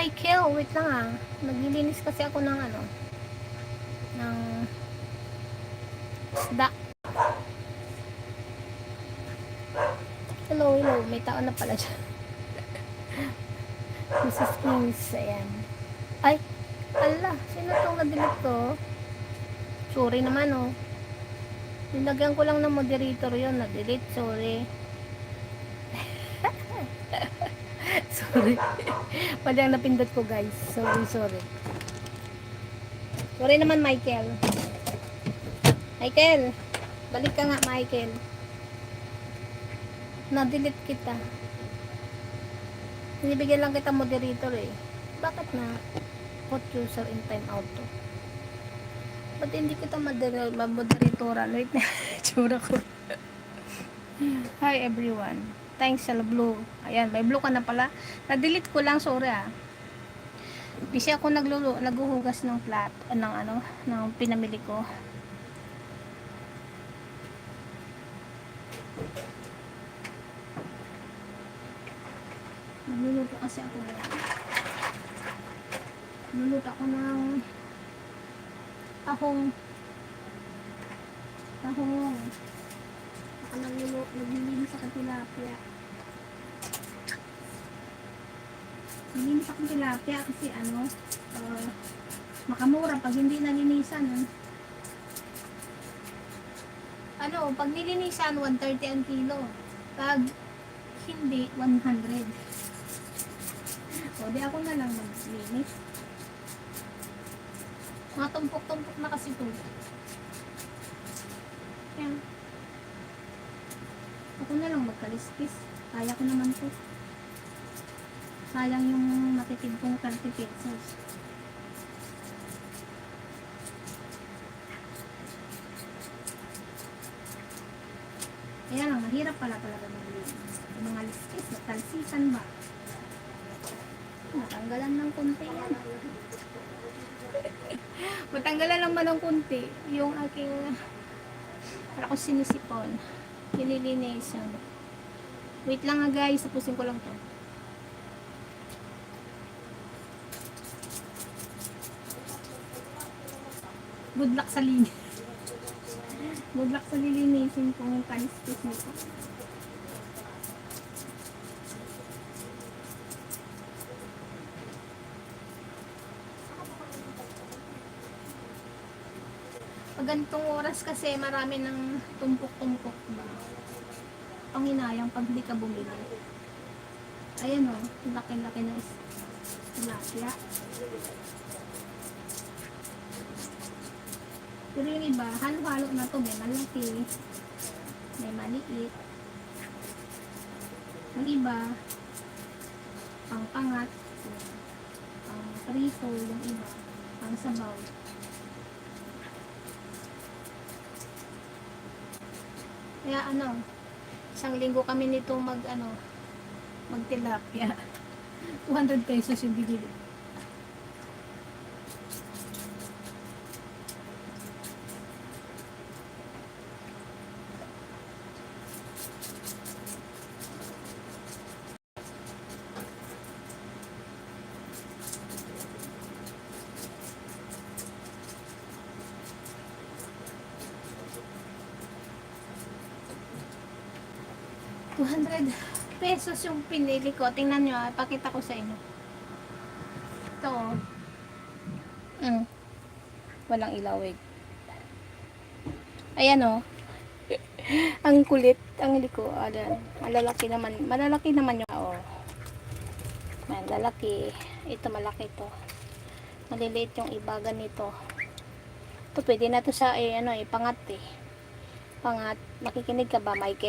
Michael, wait lang ah. Naglilinis kasi ako ng ano, ng isda. Hello, hello. May tao na pala dyan. Mrs. Kings, ayan. Ay, ala, sino tong na-delete ko? Sorry naman oh. Nilagyan ko lang ng moderator yun, na-delete, sorry. Sorry. Mali ang napindot ko guys. Sorry, sorry. Sorry naman Michael. Michael, balik ka nga Michael. Na-delete kita. Binibigyan lang kita moderator eh. Bakit na put user in timeout to? Ba't hindi kita moderatoran? Wait na. Tsura ko. Hi everyone. Thanks sa blue. Ayan, may blue ka na pala. Na-delete ko lang, sorry ah. Kasi ako naghuhugas ng plat, ng ano, ng pinamili ko. Nagluluto kasi ako. Nagluluto ako ng tahong. Ako naglilinis sa tilapia. Naglilinis ako ng tilapia kasi ano, makamura pag hindi nalinisan. Ano, pag nilinisan, 130 ang kilo. Pag hindi, 100. O, di ako na lang maglinis. Mga tumpok-tumpok na kasi ito. Yan. Ako na lang magkaliskis. Kaya ko naman to. Sayang yung matitid kong 30 pesos. Kaya lang, mahirap pala talaga maglinis. Yung mga liskis, talsikan ba? Matanggalan ng kunti yan. Matanggalan lang man ng kunti yung aking para ko sinisipon. Nililinisan. Wait lang nga guys, tapusin ko lang to. Good luck sa linis. Good luck sa lilinisin kung kaliskis nito. Pag ganitong oras kasi marami ng tumpok-tumpok ba. Ang hinayang pag di ka bumili. Ayan o, laki-laki na tilapia. Pero yung iba, halo-halo na to. May malaki, may maliit. Yung iba, pang-pangat, pang-prito, yung iba, pang-sabaw. Kaya ano, isang linggo kami nito magtilapia. 200 pesos yung bigili. ₱200 yung pinili ko. Tingnan nyo, pakita ko sa inyo. Ito. Walang ilaw eh. Ayan o. Ang kulit. Ang liko. Ayan. Malalaki naman yung malalaki. Ito malaki to. Maliliit yung iba ganito. Ito pwede na to sa pangat eh. Pangat. Nakikinig ka ba Michael?